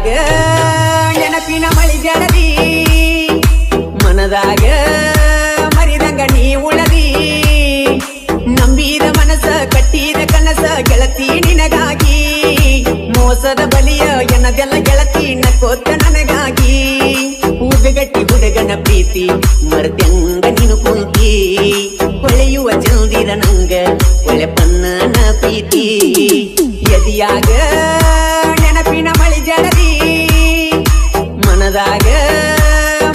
ಎದಿಯಾಗ ನೆನಪಿನ ಮಳಿ ಜಡದಿ ಮನದಾಗ ಮರಿದಂಗ ನೀ ಉಳದಿ ನಂಬಿದ ಮನಸ ಕಟ್ಟಿದ ಕನಸ ಗೆಳತಿ ನಿನಗಾಗಿ ಮೋಸದ ಬಲಿಯ ಎನ್ನದೆಲ್ಲ ಗೆಳತಿ ನಕ್ಕೋತ ನನಗಾಗಿ ಹೂಗಟ್ಟಿ ಹುಡುಗನ ಪ್ರೀತಿ ಮರ್ತ್ಯಂಗ ನೀನು ಕುಂತಿ ಹೊಳೆಯುವ ಚಂದಿರ ನಂಗ ಒಳೆ ಪನ್ನನ ಪ್ರೀತಿ ಎದಿಯಾಗ ನೆನಪಿನ ಮಳಿ ಜಡದಿ ಮನದಾಗ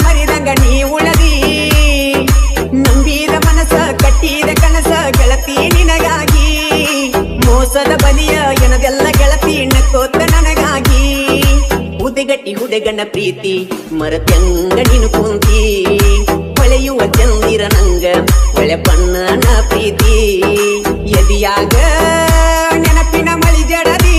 ಮರಿದಂಗ ನೀ ಉಳದಿ ನಂಬಿದ ಮನಸ ಕಟ್ಟಿದ ಕನಸ ಗೆಳತಿ ನಿನಗಾಗಿ ಮೋಸದ ಬಲಿಯ ಎನದೆಲ್ಲ ಗೆಳತಿ ನಕ್ಕೋತ ನನಗಾಗಿ ಉದಿಗಟ್ಟಿ ಹುಡುಗನ ಪ್ರೀತಿ ಮರತ್ಯಂಗ ನೀನು ಕುಂತಿ ಹೊಳೆಯುವ ಚಂದಿರ ನಂಗ ಒಳೆ ಪನ್ನನ ಪ್ರೀತಿ ಎದಿಯಾಗ ನೆನಪಿನ ಮಳಿ ಜಡದಿ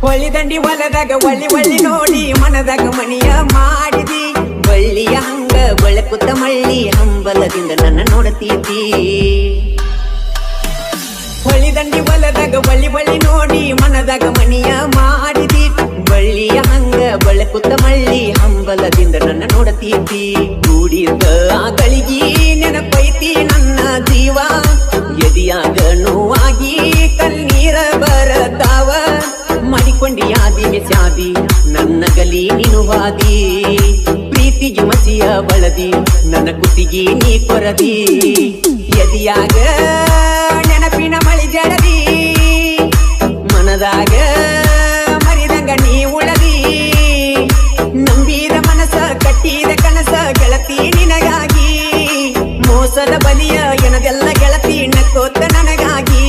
ಹೊಳಿದಂಡಿ ಹೊಲದಾಗ ಒಳ್ಳಿ ನೋಡಿ ಮನದಾಗ ಮಣಿಯ ಮಾಡಿದಿ ಬಳ್ಳಿಯ ಹಂಗ ಬೆಳಕುತ್ತ ಮಳ್ಳಿ ಹಂಬಲದಿಂದ ನನ್ನ ನೋಡತೀತಿ ಹೊಳಿದಂಡಿ ಹೊಲದಾಗ ಒಳ್ಳಿ ನೋಡಿ ಮನದಾಗ ಮಣಿಯ ಮಾಡಿದಿ ಬಳ್ಳಿಯ ಹಂಗ ಬೆಳಕುತ್ತ ಮಳ್ಳಿ ಹಂಬಲದಿಂದ ನನ್ನ ನೋಡತೀತಿ ಕೂಡಿದ ಆ ಗಳಿಗಿ ನೆನಪೈತಿ ನನ್ನ ಜೀವ ಎದಿಯಾಗ ನೋವಾಗಿ ಕಣ್ಣೀರ ಬರತಾವ ಮಾಡಿಕೊಂಡಿ ಯಾದಿಗೆ ಚಾದಿ ನನ್ನ ಗಲಿ ನೀನು ವಾದಿ ಪ್ರೀತಿಗೆ ಮಸಿಯ ಬಳದಿ ನನ್ನ ಕುತ್ತಿಗೆ ನೀ ಕೊರದಿ ಎದಿಯಾಗ ನೆನಪಿನ ಮಳಿ ಜಡದಿ ಮನದಾಗ ಮರಿದಂಗ ನೀ ಉಳದಿ ನಂಬಿದ ಮನಸ ಕಟ್ಟಿದ ಕನಸ ಗೆಳತಿ ನಿನಗಾಗಿ ಮೋಸದ ಬಲಿಯ ಎನದೆಲ್ಲ ಗೆಳತಿ ನಕ್ಕೋತ ನನಗಾಗಿ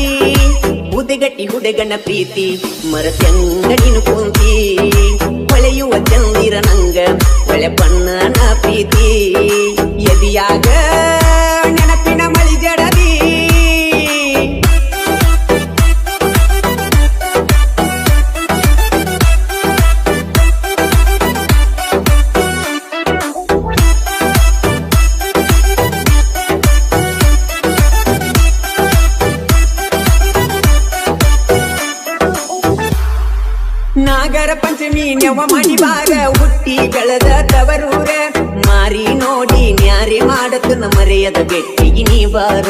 ಉದಿಗಟ್ಟಿ ಹುಡುಗನ ಪ್ರೀತಿ ಮರತ್ಯಂಗ ನೀನು ಕುಂತಿ ಹೊಳೆಯುವ ಚಂದಿರ ನಂಗ ಒಳೆ ಪನ್ನನ ಪ್ರೀತಿ ಎದಿಯಾಗ ನೆನಪಿನ ಮಳಿ ಜಡದಿ ನಾಗರ ಪಂಚಮಿ ನೆವ ಮಾಡಿ ಬಾರ ಹುಟ್ಟಿ ಬೆಳೆದ ತವರೂರ ಮಾರಿ ನೋಡಿ ನ್ಯಾರಿ ಮಾಡತು ಮರೆಯದ ಬೆಟ್ಟಿಗೆ ನೀ ಬಾರ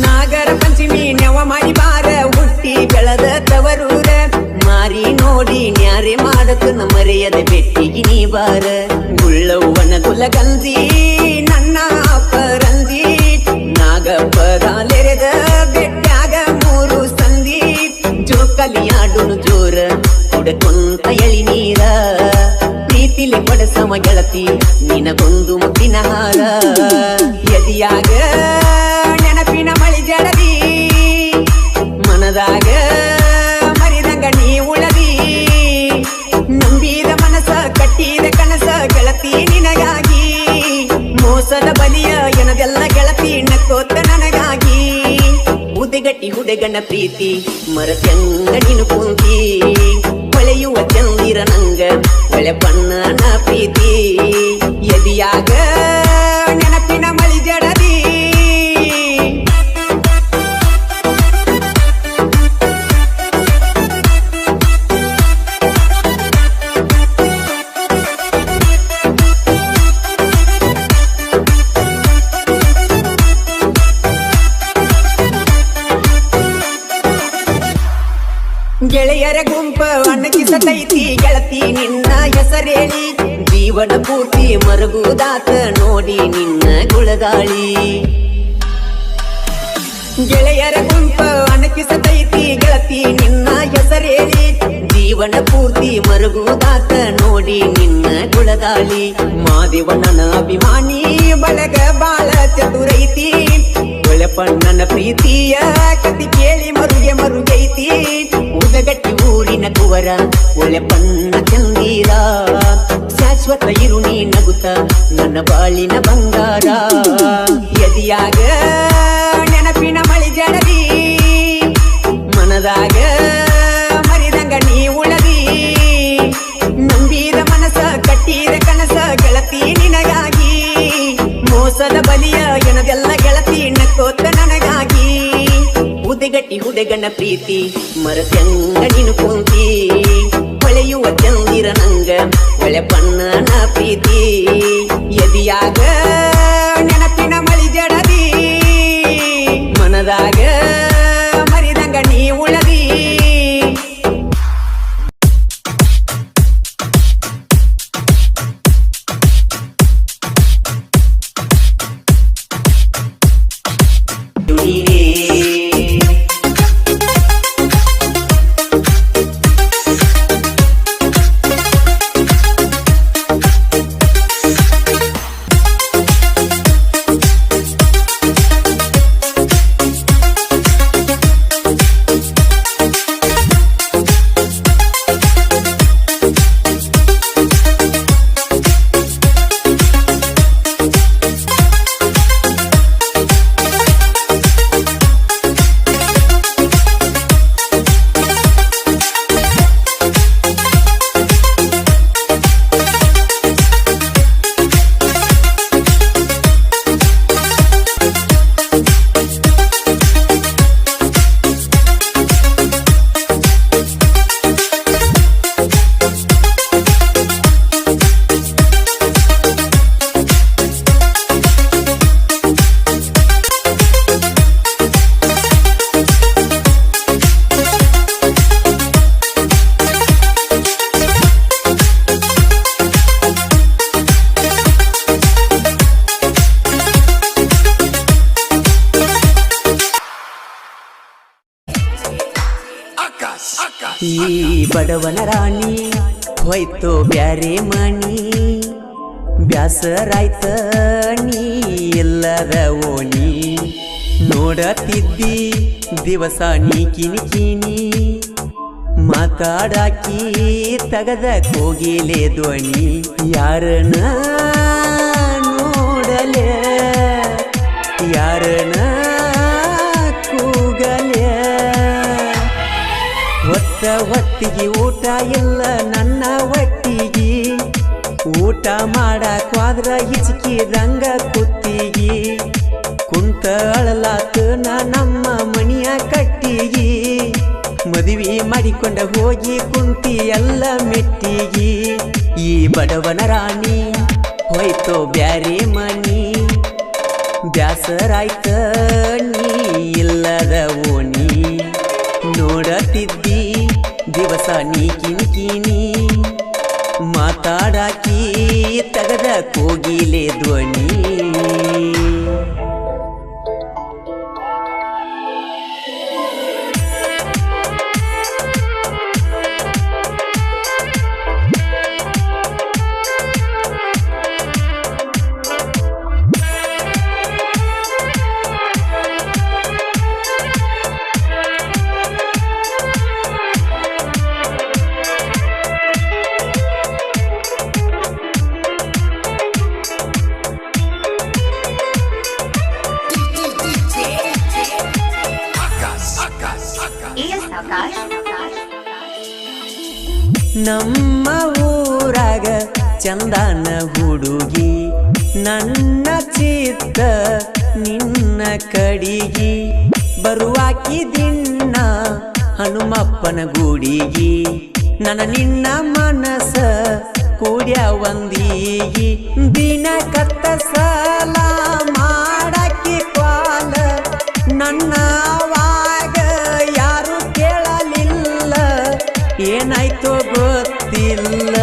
ನಾಗರ ಪಂಚಮಿ ನೆವ ಮಾಡಿ ಬಾರ ಹುಟ್ಟಿ ಬೆಳೆದ ತವರೂರ ಮಾರಿ ನೋಡಿ ನ್ಯಾರಿ ಮಾಡತು ಮರೆಯದ ಬೆಟ್ಟಿಗೆ ನೀ ಬಾರ ಗುಳ್ಳವ್ವನ ಗುಲಗಂಜಿ ನನ್ನ ಅಪರಂಜಿ ನಾಗಪ್ಪದಾಲೆರೆದ ಬೆಟ್ಟಾಗ ಮೂರು ಸಂದಿ ಜೋಕಲಿಯಾಡುನು ಜೋರ ಕುಡಕೊಂತ ಎಳಿ ನೀರ ಪ್ರೀತಿಲಿ ಕೊಡಸಮ ಗೆಳತಿ ನಿನಗೊಂದು ಮುತ್ತಿನ ಹಾರ ಎದಿಯಾಗ ನೆನಪಿನ ಮಳಿ ಜಡದಿ ಮನದಾಗ ಮರಿದಂಗ ನೀ ಉಳದಿ ನಂಬಿದ ಮನಸ ಕಟ್ಟಿದ ಕನಸ ಗೆಳತಿ ನಿನಗಾಗಿ ಮೋಸದ ಬಲಿಯ ಎನದೆಲ್ಲ ಗೆಳತಿ ನಕ್ಕೋತ ನನಗಾಗಿ ಉದಿಗಟ್ಟಿ ಹುಡುಗನ ಪ್ರೀತಿ ಮರತ್ಯಂಗ ನೀನು ಕುಂತಿ ಹೊಳೆಯುವ ಚಂದಿರ ನಂಗ ಒಳೆ ಪನ್ನನ ಪ್ರೀತಿ ಎದಿಯಾಗ ನೆನಪಿನ ಮಳಿ ಜಡದಿ ಗೆಳೆಯರ ಗುಂಪ ಅಣ್ಣಗಿಸತೈತಿ ಗೆಳತಿ ನಿನ್ನ ಹೆಸರೇಳಿ ಜೀವನ ಪೂರ್ತಿ ಮರಗುದಾತ ನೋಡಿ ನಿನ್ನ ಗುಳಗಾಳಿ ಗೆಳೆಯರ ಗುಂಪ ಅಣ್ಣಗಿಸತೈತಿ ಗೆಳತಿ ನಿನ್ನ ಹೆಸರೇಳಿ ಜೀವನ ಪೂರ್ತಿ ಮರಗುದಾತ ನೋಡಿ ನಿನ್ನ ಗುಳಗಾಳಿ ಮಾದೇವಣ್ಣನ ಅಭಿಮಾನಿ ಬಳಗ ಬಾಳ ಚತುರೈತಿ ಒಳಪಣ್ಣನ ಪ್ರೀತಿಯ ಕತಿ ಕೇಳಿ ಮರುಗೈತಿ ಉದಗಟ್ಟಿ ಊರಿನ ಕುವರ ಒಳೆ ಪನ್ನ ಚಂದೀರ ಶಾಶ್ವತ ಇರು ನೀ ನಗುತ್ತ ನನ್ನ ಬಾಳಿನ ಬಂಗಾರ ಎದಿಯಾಗ ನೆನಪಿನ ಮನದಾಗ ಮರಿದಂಗ ನೀ ಉಳದಿ ನಂಬಿದ ಮನಸ ಕಟ್ಟಿದ ಕನಸ ಗೆಳತಿ ನಿನಗಾಗಿ ಮೋಸದ ಬಲಿಯ ಎನದೆಲ್ಲ ಗೆಳತಿ ನಕ್ಕೋತ ನನಗಾಗಿ ಉದೆಗಟ್ಟಿ ಹುಡುಗನ ಪ್ರೀತಿ ಮರತ್ಯಂಗ ನೀನು ಕುಂತಿ ಹೊಳೆಯುವ ಚಂದಿರ ನಂಗ ಒಳೆ ಬಣ್ಣನ ಪ್ರೀತಿ ಎದಿಯಾಗ ನೆನಪಿನ ಮಳಿ ಜಡದಿ ಮನದಾಗ ಮರಿದಂಗ ನೀ ಉಳದಿ ಈ ಬಡವನ ರಾಣಿ ಹೋಯ್ತು ಬ್ಯಾರೆ ಮಣಿ ಬ್ಯಾಸರಾಯ್ತ ನೀ ಎಲ್ಲದ ಓಣಿ ನೋಡತಿದ್ದಿ ದಿವಸ ನೀ ಕಿನಿ ಕಿನಿ ಮಾತಾಡಾಕಿ ತಗದ ಕೋಗಿಲೆ ಧ್ವನಿ ಯಾರನ ನೋಡಲೆ ಯಾರನ ಕೂಗಲೆ ಹೊತ್ತಿಗೆ ಊಟ ಇಲ್ಲ ನನ್ನ ಹೊಟ್ಟಿಗೆ ಊಟ ಮಾಡಕ್ವಾದ್ರ ಹಿಚ್ಕಿದಂಗ ಕುತ್ತಿಗೆ ಕುಂತ ಅಳಲಾತ ನಮ್ಮ ಮನಿಯ ಕಟ್ಟಿಗೆ ಮದುವೆ ಮಾಡಿಕೊಂಡ ಹೋಗಿ ಕುಂತಿ ಎಲ್ಲ ಮೆಟ್ಟಿಗೆ ಈ ಬಡವನ ರಾಣಿ ಹೋಯ್ತೋ ಬ್ಯಾರೆ ಮನಿ ಬ್ಯಾಸರಾಯ್ತ ನೀ ಇಲ್ಲದ ಓಣಿ ನೋಡತಿದ್ದಿ ದಿವಸ ನೀ ಕಿನಿ ಕಿನಿ ಮಾತಾಡಾಕಿ ತಗದ ಕೋಗಿಲೆ ಧ್ವನಿ ನಮ್ಮ ಊರಾಗ ಚಂದನ ಹುಡುಗಿ ನನ್ನ ಚಿತ್ತ ನಿನ್ನ ಕಡಿಗಿ ಬರುವಾಕಿ ದಿನ ಹನುಮಪ್ಪನ ಗುಡಿಗಿ ನನ್ನ ನಿನ್ನ ಮನಸ ಕೂಡ್ಯ ಒಂದೀಗಿ ದಿನ ಕತ್ತ ಸಾಲ ಮಾಡಾಕಿ ಕ್ವಾಲ ನನ್ನ ಯಾರು ಕೇಳಲಿಲ್ಲ ಏನಾಯ್ತೋ ಗೊತ್ತಿಲ್ಲ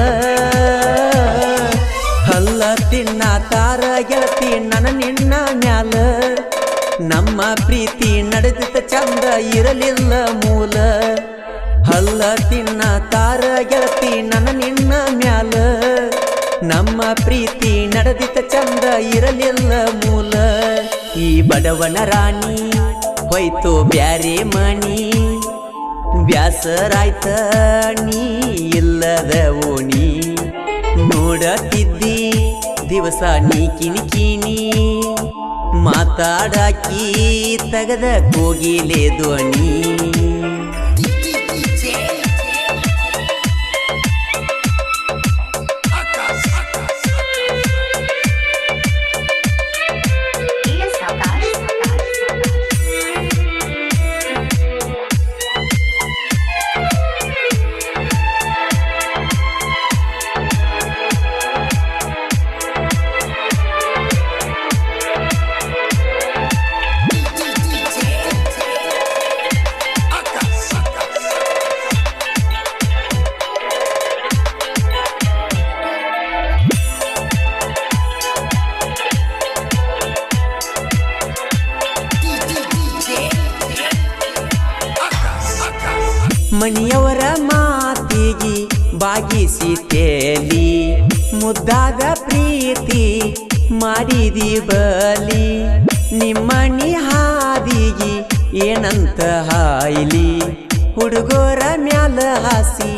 ಹಲ್ಲ ತಿನ್ನ ತಾರ ಗೆಳತಿ ನನ್ನ ನಿನ್ನ ಮ್ಯಾಲ ನಮ್ಮ ಪ್ರೀತಿ ನಡೆದಿದ್ದ ಚಂದ ಇರಲಿಲ್ಲ ಮೂಲ ಹಲ್ಲ ತಿನ್ನ ತಾರ ಗೆಳತಿ ನನ್ನ ನಿನ್ನ ಮ್ಯಾಲ ನಮ್ಮ ಪ್ರೀತಿ ನಡೆದಿದ್ದ ಚಂದ ಇರಲಿಲ್ಲ ಮೂಲ ಈ ಬಡವನ ರಾಣಿ ಹೋಯ್ತು ಬ್ಯಾರೆ ಮನಿ ಬ್ಯಾಸರಾಯ್ತ ನೀ ಇಲ್ಲದ ಓಣಿ ನೋಡತಿದ್ದಿ ದಿವಸ ನೀ ಕಿನಿ ಕಿನಿ ಮಾತಾಡಾಕಿ ತಗದ ಕೋಗಿಲೆ ಧ್ವನಿ ಮಣಿಯವರ ಮಾತಿಗೆ ಬಾಗಿಸಿತೇಲಿ ಮುದ್ದಾದ ಪ್ರೀತಿ ಮಾಡಿದಿ ಬಲಿ ನಿಮ್ಮನಿ ಹಾದಿಗೆ ಏನಂತ ಹಾಯ್ಲಿ ಹುಡುಗೋರ ಮ್ಯಾಲ ಹಾಸಿ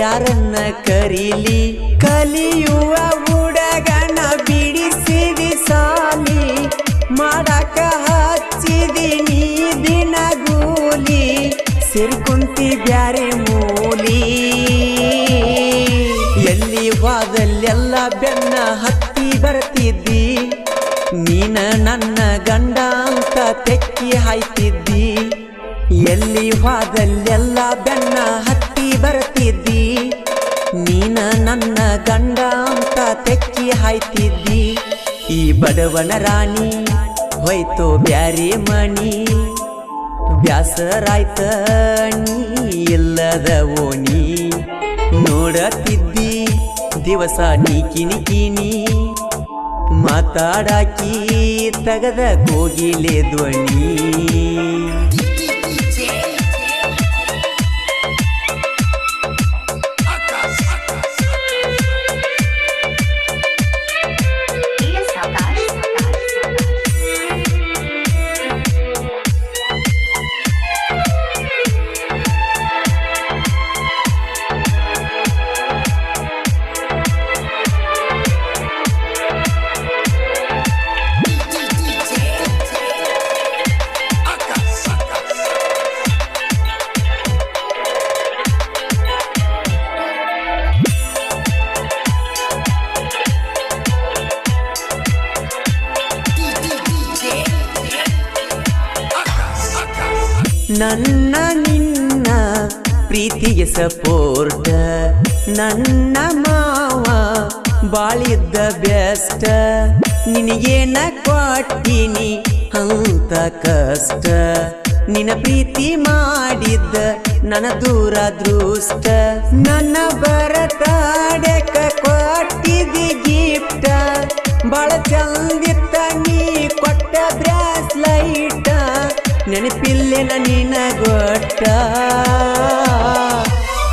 ಯಾರನ್ನ ಕರೀಲಿ ಕಲಿಯುವ ಹುಡುಗನ ಬಿಡಿಸಿದಿ ಸಾಲಿ ಮಾಡಕ ಹಚ್ಚಿದಿನಿ ದಿನಗೂಲಿ ಸೇರ್ಕುಂತಿ ಬ್ಯಾರೆ ಮೂಲಿ ಎಲ್ಲಿ ವಾದಲ್ಲೆಲ್ಲ ಬೆನ್ನ ಹತ್ತಿ ಬರ್ತಿದ್ದಿ ನೀನ ನನ್ನ ಗಂಡ ಅಂತ ತೆಕ್ಕಿ ಹಾಯ್ತಿದ್ದಿ ಎಲ್ಲಿ ವಾದಲ್ಲೆಲ್ಲ ಬೆನ್ನ ಹತ್ತಿ ಬರ್ತಿದ್ದಿ ನೀನ ನನ್ನ ಗಂಡ ಅಂತ ತೆಕ್ಕಿ ಹಾಯ್ತಿದ್ದಿ ಈ ಬಡವನ ರಾಣಿ ಹೋಯ್ತು ಬ್ಯಾರೆ ಮಣಿ ಬ್ಯಾಸರಾಯ್ತ ನೀ ಇಲ್ಲದ ಓಣಿ ನೋಡತಿದ್ದಿ ದಿವಸ ನೀ ಕಿಣಿಕಿನಿ ಮಾತಾಡಾಕಿ ತಗದ ಕೋಗಿಲೆ ಧ್ವನಿ ನನ್ನ ನಿನ್ನ ಪ್ರೀತಿಗೆ ಸಪೋರ್ಟ್ ನನ್ನ ಮಾವ ಬಾಳಿದ್ದ ಬೆಸ್ಟ್ ನಿನಗೇನ ಕೊಟ್ಟಿನಿ ಅಂತ ಕಷ್ಟ ನಿನ್ನ ಪ್ರೀತಿ ಮಾಡಿದ್ದ ನನ್ನ ದೂರ ದೃಷ್ಟ ನನ್ನ ಬರತಾಡಕ ಕೊಟ್ಟಿದಿ ಗಿಫ್ಟ ಬಾಳ ಚಂದಿತ್ತ ನೀ ಕೊಟ್ಟ ಬ್ರಾಸ್ಲೈಟ ನೆನಪಿಲ್ಲೆನ ನಿನ ಗೊಟ್ಟ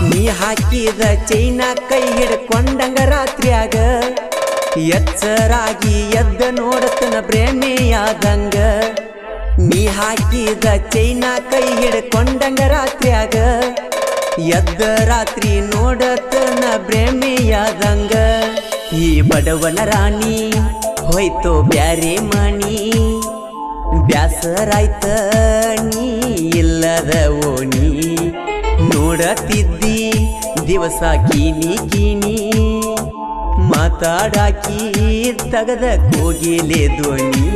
ನೀ ಹಾಕಿದ ಚೈನ ಕೈ ಹಿಡ್ಕೊಂಡಂಗ ರಾತ್ರಿಯಾಗ ಎಚ್ಚರಾಗಿ ಎದ್ದ ನೋಡತನ ಪ್ರೇಮೆಯಾದಂಗ ನೀ ಹಾಕಿದ ಚೈನ ಕೈ ಹಿಡ್ಕೊಂಡಂಗ ರಾತ್ರಿಯಾಗ ಎದ್ದ ರಾತ್ರಿ ನೋಡತನ ಪ್ರೇಮೆಯಾದಂಗ ಈ ಬಡವನ ರಾಣಿ ಹೋಯ್ತು ಬ್ಯಾರೆ ಮಣಿ ಬ್ಯಾಸರಾಯ್ತ ನೀ ಇಲ್ಲದ ಓಣಿ ನೋಡತಿದ್ದಿ ದಿವಸ ಕಿನಿ ಕಿನಿ ಮಾತಾಡಾಕಿ ತಗದ ಕೋಗಿಲೆ ಧ್ವನಿ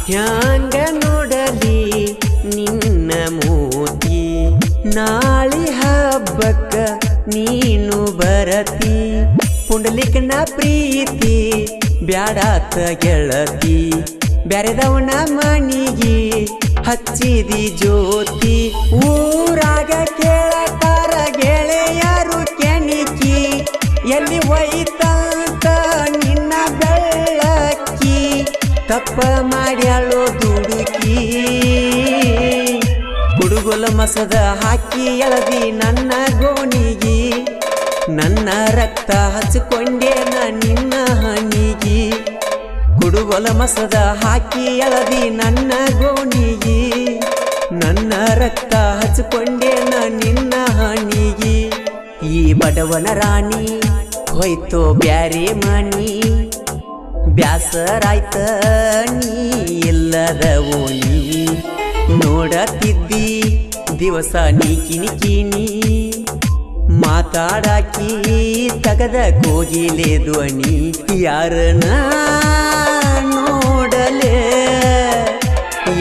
ಹ್ಯಾಂಗ ನೋಡಲಿ ನಿನ್ನ ಮೂತಿ ನಾಳಿ ಹಬ್ಬಕ್ಕ ನೀನು ಬರತಿ ಪುಂಡಲಿಕನ ಪ್ರೀತಿ ಬ್ಯಾಡಾತ ಗೆಳತಿ ಬ್ಯಾರೆದವನ ಮನಿಗಿ ಹಚ್ಚಿದಿ ಜ್ಯೋತಿ ಊರಾಗ ಕೇಳತಾರ ಗೆಳೆಯರು ಕೆಣಿಕಿ ಎಲ್ಲಿ ಒಯ್ತಂತ ನಿನ್ನ ಬೆಳ್ಳಕ್ಕಿ ತಪ್ಪ ಮಾಡ್ಯಾಳೋ ದುಡುಕಿ ಹುಡುಗುಲ ಮಸದ ಹಾಕಿ ಎಳದಿ ನನ್ನ ಗೋಣಿಗಿ ನನ್ನ ರಕ್ತ ಹಚ್ಚಿಕೊಂಡೇನ ನಿನ್ನ ಹನಿಗಿ ಹುಡುಗುಲ ಮಸದ ಹಾಕಿ ಎಳದಿ ನನ್ನ ಗೋಣಿಗಿ ನನ್ನ ರಕ್ತ ಹಚ್ಚಿಕೊಂಡೇನ ನಿನ್ನ ಹನಿಗಿ ಈ ಬಡವನ ರಾಣಿ ಹೋಯ್ತೋ ಬ್ಯಾರೆ ಮಣಿ ಬ್ಯಾಸರಾಯ್ತ ನೀ ಇಲ್ಲದ ಓಣಿ ನೋಡತಿದ್ದಿ ದಿವಸ ನೀ ಕಿನಿ ಮಾತಾಡಾಕಿ ತಗದ ಕೋಗಿಲೆ ಧ್ವನಿ ಯಾರನ ನೋಡಲೆ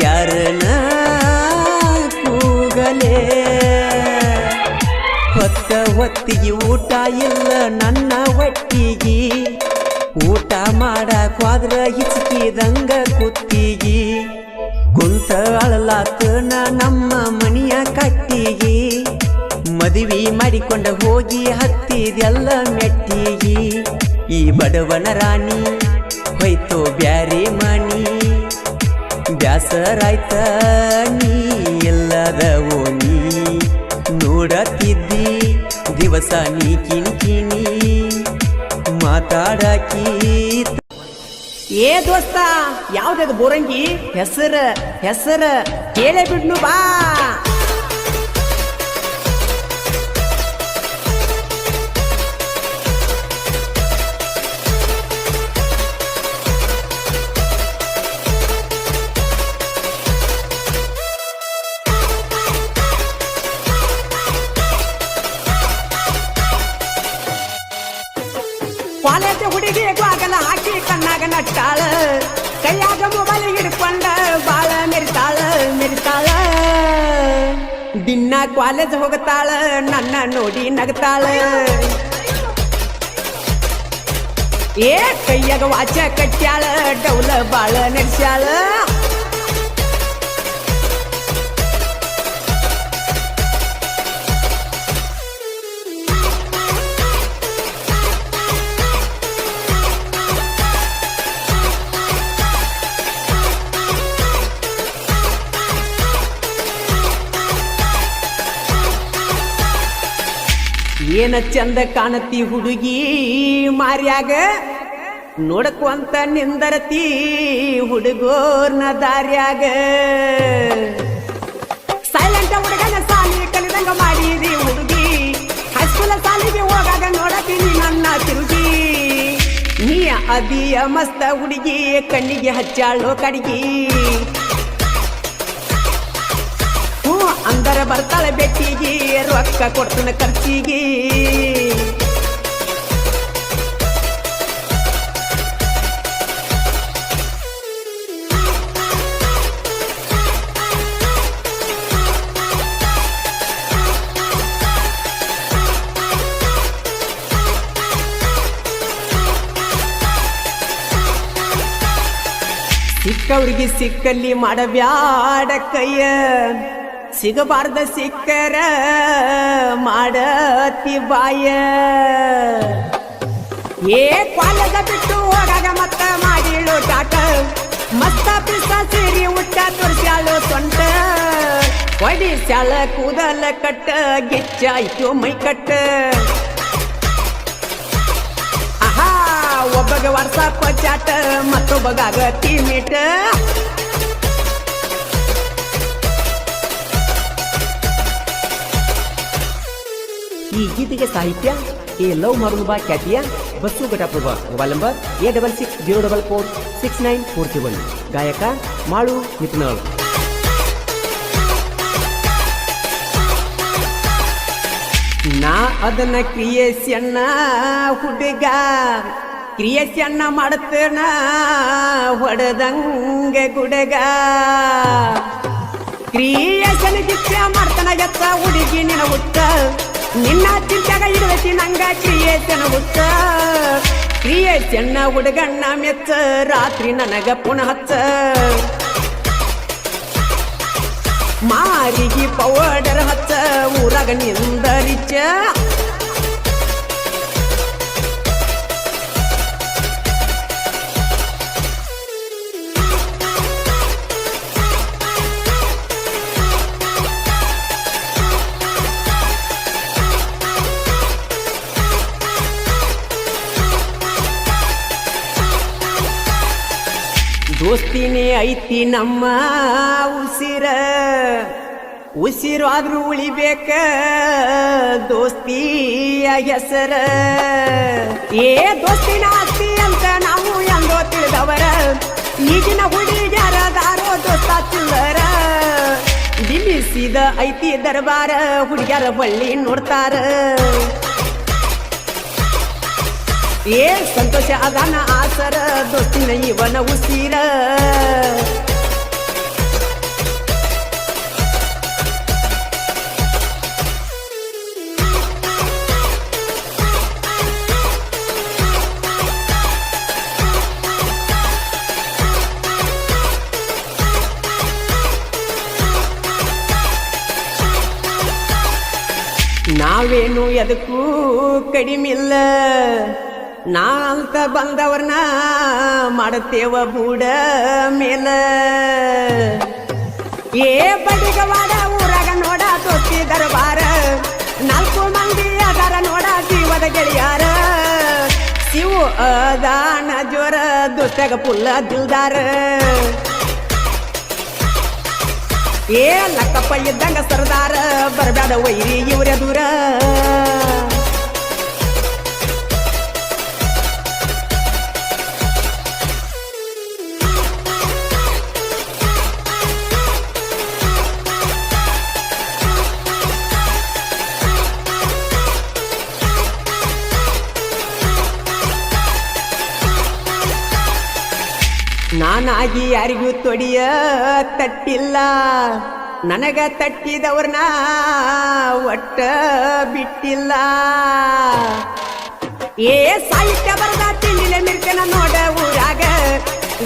ಯಾರನ ಕೂಗಲೆ ಹೊತ್ತಿಗೆ ಊಟ ಇಲ್ಲ ನನ್ನ ಹೊಟ್ಟಿಗೆ ಊಟ ಮಾಡಕ್ವಾದ್ರ ಹಿಚ್ಕಿದಂಗ ಕುತ್ತಿಗೆ ಕುಂತ ಅಳಲಾತ ನಮ್ಮ ಮನೆಯ ಕಟ್ಟಿಗೆ ಮದುವೆ ಮಾಡಿಕೊಂಡ ಹೋಗಿ ಹತ್ತಿದೆಲ್ಲ ಮೆಟ್ಟಿಗೆ ಈ ಬಡವನ ರಾಣಿ ಹೋಯ್ತೋ ಬ್ಯಾರೆ ಮನಿ ಬ್ಯಾಸರಾಯ್ತ ನೀ ಎಲ್ಲದ ಓಣಿ ನೋಡತ್ತಿದ್ದಿ ದಿವಸ ನೀ ಕಿನಿ ಮಾತಾಡಕಿ ಏ ದೋಸ್ತ ಯಾವ್ದದು ಬೋರಂಗಿ ಹೆಸರ ಕೇಳೇ ಬಿಡ್ನು ಬಾ ಕಾಲೇಜ್ ಹುಡುಗಿ ಆಗಲ್ಲ ಹಾಕಿ ಕಣ್ಣಾಗ ನಟ್ಟಾಳ ಕೈಯಾಗ ಮೊಬೈಲ್ ಹಿಡ್ಕೊಂಡ ಬಾಳ ಮೆರಿತಾಳ ದಿನ ಕಾಲೇಜ್ ಹೋಗತಾಳ ನನ್ನ ನೋಡಿ ನಗತಾಳ ಏ ಕೈಯಾಗ ವಾಚ ಕಟ್ಟ್ಯಾಳ ಡೌಲ ಬಾಳ ನಡೆಸ್ಯಾಳ ಏನ ಚಂದ ಕಾಣತಿ ಹುಡುಗಿ ಮಾರ್ಯಾಗ ನೋಡಕ್ವಂತ ನಿಂದರತಿ ಹುಡುಗೋರ್ನ ದಾರ್ಯಾಗ ಸೈಲೆಂಟ್ ಹುಡುಗನ ಸಾಲಿ ಕಲಿದಂಗ ಮಾಡಿದಿ ಹುಡುಗಿ ಹೈಸ್ಕೂಲ ಸಾಲಿಗೆ ಹೋಗಾಗ ನೋಡತೀನಿ ನನ್ನ ತಿರುಗಿ ನೀ ಅದಿಯ ಮಸ್ತ ಹುಡುಗಿ ಕಣ್ಣಿಗೆ ಹಚ್ಚಾಳೋ ಕಡಿಗಿ ಅಂದರ ಬರ್ತಾಳೆ ಬೆಟ್ಟಿಗೆ ರೊಕ್ಕ ಕೊಡ್ತಾನ ಖರ್ಚಿಗೆ ಸಿಕ್ಕವ್ರಿಗೆ ಸಿಕ್ಕಲ್ಲಿ ಮಾಡಬ್ಯಾಡ ಕೈಯ ಸಿಗಬಾರ್ದ ಸಿಕ್ಕರ ಮಾಡತಿ ಬಾಯ ಏ ಕಾಲೇಜ ಬಿಟ್ಟು ಹೋಗಾಗ ಮತ್ತ ಮಾಡಿಳು ಟಾಟ ಮತ್ತ ಪಿಸ ಸೇರಿ ಉಟ್ಟ ತೋರ್ಸ್ಯಾಳು ಸೊಂಟ ಒಡಿಸ್ಯಾಳ ಕೂದಲ ಕಟ್ಟ ಗೆಚ್ಚಾಯ್ತು ಮೈ ಕಟ್ಟ ಆಹಾ ಒಬ್ಬಗ ವಾಟ್ಸಾಪ್ ಚಾಟ ಮತ್ತೊಬ್ಬಗಾಗ ಟೀಮಿಟ ಈ ಗೀತೆಗೆ ಸಾಹಿತ್ಯ ಎ ಲವ್ ಮಾರುಬಾ ಖ್ಯಾತಿಯ ಬಸ್ಸು ಘಟಪ್ರಭಾ ಮೊಬೈಲ್ ನಂಬರ್ 8660446941 ಗಾಯಕ ಮಾಳು ನಿಪುಣಾಳ್ ನಾ ಅದನ್ನ ಕ್ರಿಯೇಷನ್ನ ಹುಡುಗ ಕ್ರಿಯೇಷನ್ನ ಮಾಡುತ್ತೇನ ಹೊಡೆದಂಗ ಗುಡಗ ಕ್ರಿಯೇಷನ್ ಗಿಚ್ಚ ಮಾಡ್ತಾನ ಎತ್ತ ಹುಡುಗಿ ನಿನ ಹುಟ್ಟ ನಿನ್ನ ಚಿಂತೆಗ ಇಡವತಿ ನಂಗ ಕ್ರಿಯೇಷನ್ ಹುಟ್ಟ ಕ್ರಿಯೇಷನ್ನ ಹುಡುಗಣ್ಣ ಮೆಚ್ಚ ರಾತ್ರಿ ನನಗ ಪುನಃ ಹಚ್ಚ ಮಾರಿಗೆ ಪೌಡರ್ ಹಚ್ಚ ಊರಾಗ ನಿಂದರಿಚ ದೋಸ್ತಿನೇ ಐತಿ ನಮ್ಮ ಉಸಿರು ಆದ್ರೂ ಉಳಿಬೇಕ ದೋಸ್ತಿಯ ಹೆಸರ ಏ ದೋಸ್ತಿನ ಆಸ್ತಿ ಅಂತ ನಾವು ಎಂದೋ ತಿಳಿದವರ ಈಗಿನ ಹುಡುಗ್ಯಾರ ದಾರೋ ದೋಸ್ತ ಚಿಲ್ಲರ ಬಿಸಿದ ಐತಿ ದರ್ಬಾರ ಹುಡುಗ್ಯಾರ ಬಳ್ಳಿ ನೋಡ್ತಾರ ಏ ಸಂತೋಷ ಅದಾನ ಆಸರ ದೋಸ್ತಿನ ಇವನ ಉಸಿರ ನಾವೇನು ಎದಕ್ಕೂ ಕಡಿಮಿಲ್ಲ ನಾ ಅಂತ ಬಂದವ್ರನ್ನ ಮಾಡುತ್ತೇವ ಬೂಡ ಮೇಲ ಏ ಬಡಿಗವಾಡ ಊರಾಗ ನೋಡ ದೋಸ್ತಿ ದರ್ಬಾರ 4 ಮಂದಿ ಅದಾರ ನೋಡ ಜೀವದ ಗೆಳೆಯಾರ ಶಿವು ಅದಾನ ಜೋರ ದೋಸ್ತಾಗ ಪುಲ್ಲ ದಿಲ್ದಾರ ಏ ಲಕ್ಕಪ್ಪ ಇದ್ದಂಗ ಸರ್ದಾರ ಬರಬೇಡ ವೈರಿ ಇವ್ರ ದೂರ ನಾನಾಗಿ ಯಾರಿಗೂ ತೊಡಿಯ ತಟ್ಟಿಲ್ಲ ನನಗ ತಟ್ಟಿದವ್ರನ್ನ ಒಟ್ಟ ಬಿಟ್ಟಿಲ್ಲ ಏ ಸಾಹಿತ್ಯ ಬರದ ತಿಂಡಿಲೆ ಮಿರ್ಕನ ನೋಡ ಊರಾಗ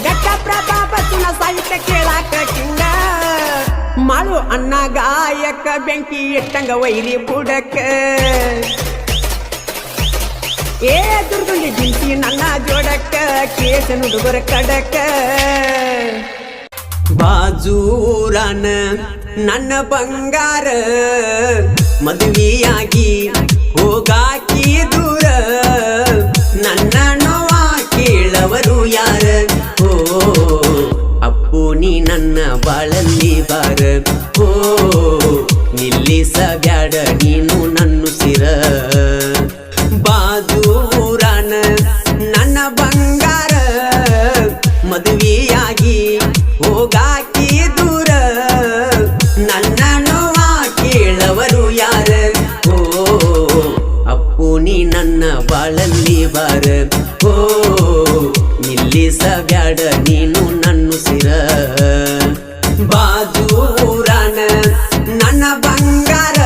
ಘಟ್ಟ ಪ್ರಭಾವ ಸುನ ಸಾಹಿತ್ಯ ಕೇಳಾಕ ಕಿಂಗ ಮಾಡು ಅನ್ನ ಗಾಯಕ ಬೆಂಕಿ ಇಟ್ಟಂಗ ವೈರಿ ಬುಡಕ ಏ ದುರ್ಗಂಗೆ ಜಿಂತಿ ನನ್ನ ಜೋಡಕ್ಕ ಕೇಸ ನುಡುಗರ ಕಡಕ ಬಾಜೂರನ ನನ್ನ ಬಂಗಾರ ಮದುವೆಯಾಗಿ ಹೋಗಾಕಿ ದೂರ ನನ್ನ ನೋವ ಕೇಳವರು ಯಾರ ಓ ಅಪ್ಪು ನೀ ನನ್ನ ಬಾಳಲ್ಲಿ ಬಾರ ಓ ನಿಲ್ಲಿಸಬ್ಯಾಡ ನೀನು ನನ್ನ ಸಿರ ಬಾಜೂರನ ನನ್ನ ಬಂಗಾರ ಮದುವೆಯಾಗಿ ಹೋಗಾಕಿ ದೂರ ನನ್ನ ನೋವ ಕೇಳವರು ಯಾರ ಓ ಅಪ್ಪು ನೀ ನನ್ನ ಬಾಳಲ್ಲಿ ಬಾರ ಓ ನಿಲ್ಲಿಸಬ್ಯಾಡ ನೀನು ನನ್ನ ಸಿರ ಬಾಜೂರನ ನನ್ನ ಬಂಗಾರ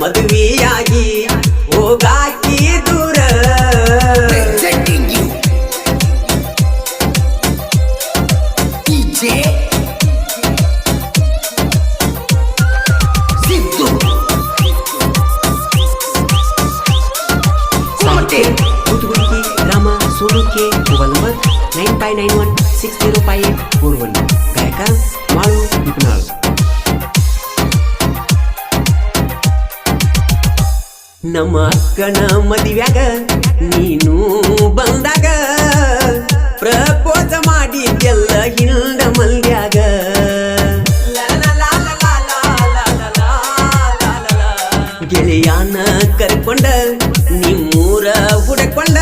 ಮದುವೆಯಾಗಿ ಹೋಗಾಕಿ ದೂರ ಗ್ರಾಮ ಸೋಡುಕೆ ಮೊಬೈಲ್ ನಂಬರ್ 9591605841 ಗಾಯಕ ಮಾಳು ನಿಪುಣಾಳ್ ನಮ್ಮ ಅಕ್ಕನ ಮದುವ್ಯಾಗ ನೀನು ಬಂದಾಗ ಪ್ರಪೋಸ ಮಾಡಿದ್ದೆಲ್ಲ ಹಿಂದ ಮಲ್ಯಾಗ ಗೆಳೆಯಾನ ಕರ್ಕೊಂಡ ನಿಮ್ಮೂರ ಹುಡಕೊಂಡ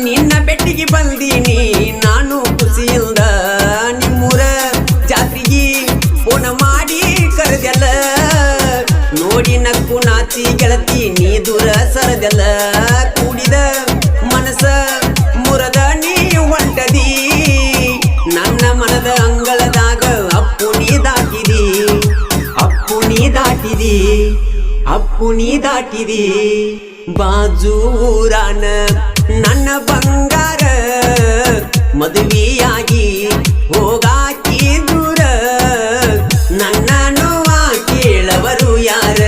ನಿನ್ನ ಬೆಟ್ಟಿಗೆ ಬಂದೀನಿ ನಾನು ಖುಷಿಯಿಂದ ನಿಮ್ಮೂರ ಜಾತ್ರೆಗೆ ಫೋನ ಮಾಡಿ ಕರೆದೆಲ್ಲ ನೋಡಿ ನಕ್ಕು ನಾಚಿ ಗೆಳತಿ ನೀ ದೂರ ಸರದೆಲ್ಲ ಕೂಡಿದ ಮನಸ ಮುರದ ನೀ ಹೊಂಟದಿ ನನ್ನ ಮನದ ಅಂಗಳದಾಗ ಅಪ್ಪು ನೀ ದಾಟಿದಿ ಅಪ್ಪು ನೀ ದಾಟಿದಿ ಅಪ್ಪು ನೀ ದಾಟಿದಿ ಬಾಜೂರನ ನನ್ನ ಬಂಗಾರ ಮದುವೆಯಾಗಿ ಹೋಗಾಕಿ ದೂರ ನನ್ನ ನೋವ ಕೇಳವರು ಯಾರ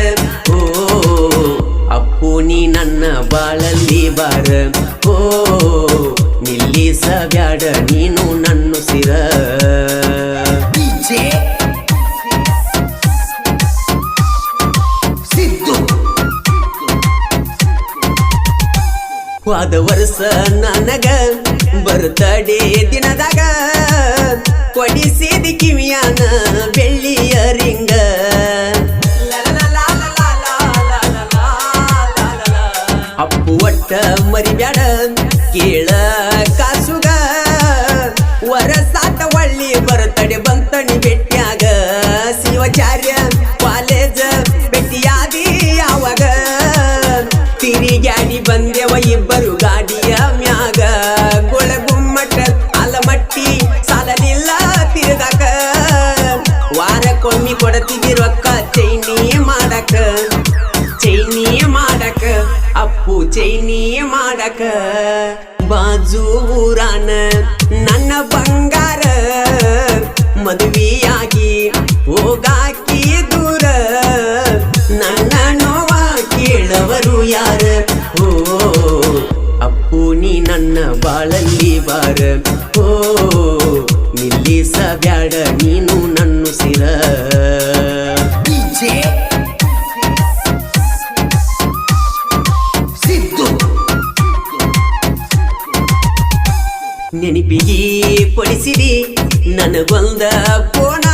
ಓ ಅಪ್ಪು ನೀ ನನ್ನ ಬಾಳಲ್ಲಿ ಬಾರ ಓ ನಿಲ್ಲಿಸಬ್ಯಾಡ ನೀನು ನನ್ನ ಸಿರ ಹೋದ ವರ್ಷ ನನಗ ಬರ್ತಡೇ ದಿನದಾಗ ಕೊಡಿಸಿದ ಕಿವಿಯಾನ ಬೆಳ್ಳಿಯ ರಿಂಗ ಅಪ್ಪು ಒಟ್ಟ ಮರಿಬ್ಯಾಡ ಕೇಳ ಕಾಸುಗ ವರಸಾತ ಒಳ್ಳಿ ಬರ್ತಡೆ ಬಂತಣಿ ಬೆಟ್ಟ್ಯಾಗ ಶಿವ ನೀ ಮಾಡಕ ಬಾಜು ಊರಾನ ನನ್ನ ಬಂಗಾರ ಮದುವೆಯಾಗಿ ಹೋಗಾಕಿ ದೂರ ನನ್ನ ನೋವ ಕೇಳವರು ಯಾರ ಓ ಅಪ್ಪು ನೀ ನನ್ನ ಬಾಳಲ್ಲಿ ಬಾರ ಓ ನಿಲ್ಲಿಸ ಬ್ಯಾಡ ನೀನು ನನ್ನ ಸಿರ ನೆನಪಿಗೆ ಕೊಡಿಸಿರಿ ನನಗೊಂದ ಪೋಣ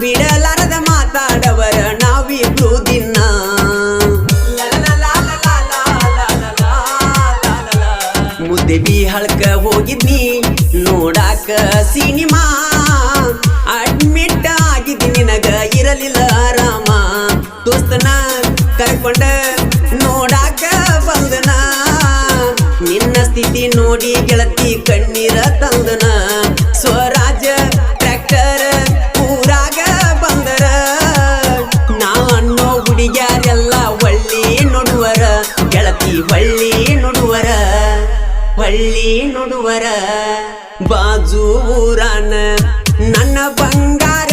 ಬಿಡಲಾರದ ಮಾತಾಡವರ ನಾವಿಬ್ರು ದಿನ ಮುದ್ದೆ ಬಿಹಳ್ಕ ಹೋಗಿದ್ನಿ ನೋಡಾಕ ಸಿನಿಮಾ ಅಡ್ಮಿಟ್ ಆಗಿದ್ದಿ ನಿನಗ ಇರಲಿಲ್ಲ ಆರಾಮ ದೋಸ್ತನ ಕರ್ಕೊಂಡ ನೋಡಾಕ ಬಂದನ ನಿನ್ನ ಸ್ಥಿತಿ ನೋಡಿ ಗೆಳತಿ ಕಣ್ಣೀರ ತಂದನ ಸ್ವರಾಜ ಟ್ರ್ಯಾಕ್ಟರ್ ಊರಾಗ ಬಂದರ ನಾ ಅನ್ನೋ ಹುಡುಗ್ಯಾರೆಲ್ಲ ಒಳ್ಳಿ ನೋಡುವರ ಗೆಳತಿ ಒಳ್ಳಿ ನೋಡುವರ ಒಳ್ಳಿ ನೋಡುವರ ಬಾಜು ಊರಾನ ನನ್ನ ಬಂಗಾರ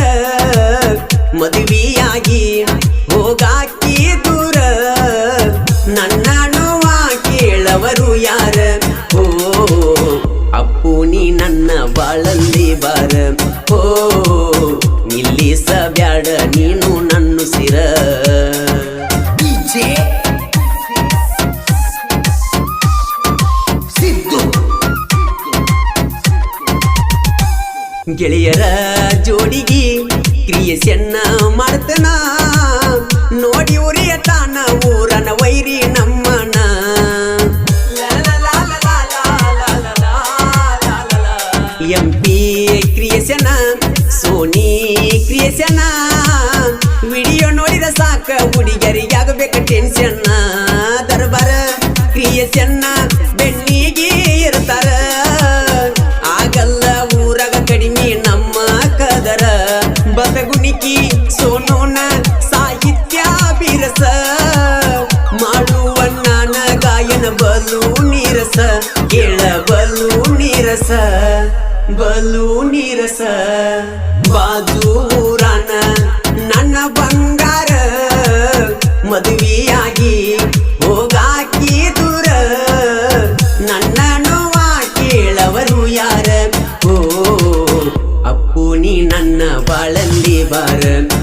ಮದುವೆಯಾಗಿ ಹೋಗಾಕಿ ದೂರ ನನ್ನ ನೋವ ಕೇಳವರು ಯಾರ ಓ ಅಪ್ಪು ನೀ ನನ್ನ ಬಾಳಲ್ಲಿ ಬಾರ ಓ ನಿಲ್ಲಿಸ ಬ್ಯಾಡ ನೀನು ನನ್ನ ಸಿರ ಗೆಳೆಯರ ಜೋಡಿಗಿ ಕ್ರಿಯೆಯನ್ನ ಮಾಡ್ತನ ನೋಡಿ ಉರಿಯ ತಾನ ಊರನ ವೈರಿ ನಮ್ಮನ MP creation Sony creation video ನೋಡಿದ ಸಾಕ ಹುಡುಗರಿಗಾಗಬೇಕ ಟೆನ್ಷನ್ ದರ್ಬಾರ ಕ್ರಿಯೇಷನ್ ಬೆನ್ನಿಗೆ ಇರ್ತಾರ ಆಗಲ್ಲ ಊರಾಗ ಕಡಿಮೆ ನಮ್ಮ ಕದರ ಬಸಗುಣಿಕಿ ಸೋನೋನ ಸಾಹಿತ್ಯ ಬಿರಸ ಮಾಡುವ ನಾನ ಗಾಯನ ಬಲು ನೀರಸ ಕೇಳ ಬಲು ನೀರಸ ಬಲು ನೀರಸ ಬಾಜು ಊರಾನ ನನ್ನ ಬಂಗಾರ ಮದುವೆಯಾಗಿ ಹೋಗಾಕಿ ದೂರ ನನ್ನ ನೋವ ಕೇಳವರು ಯಾರ ಓ ಅಪ್ಪು ನೀ ನನ್ನ ಬಾಳಲ್ಲಿ ಬಾರ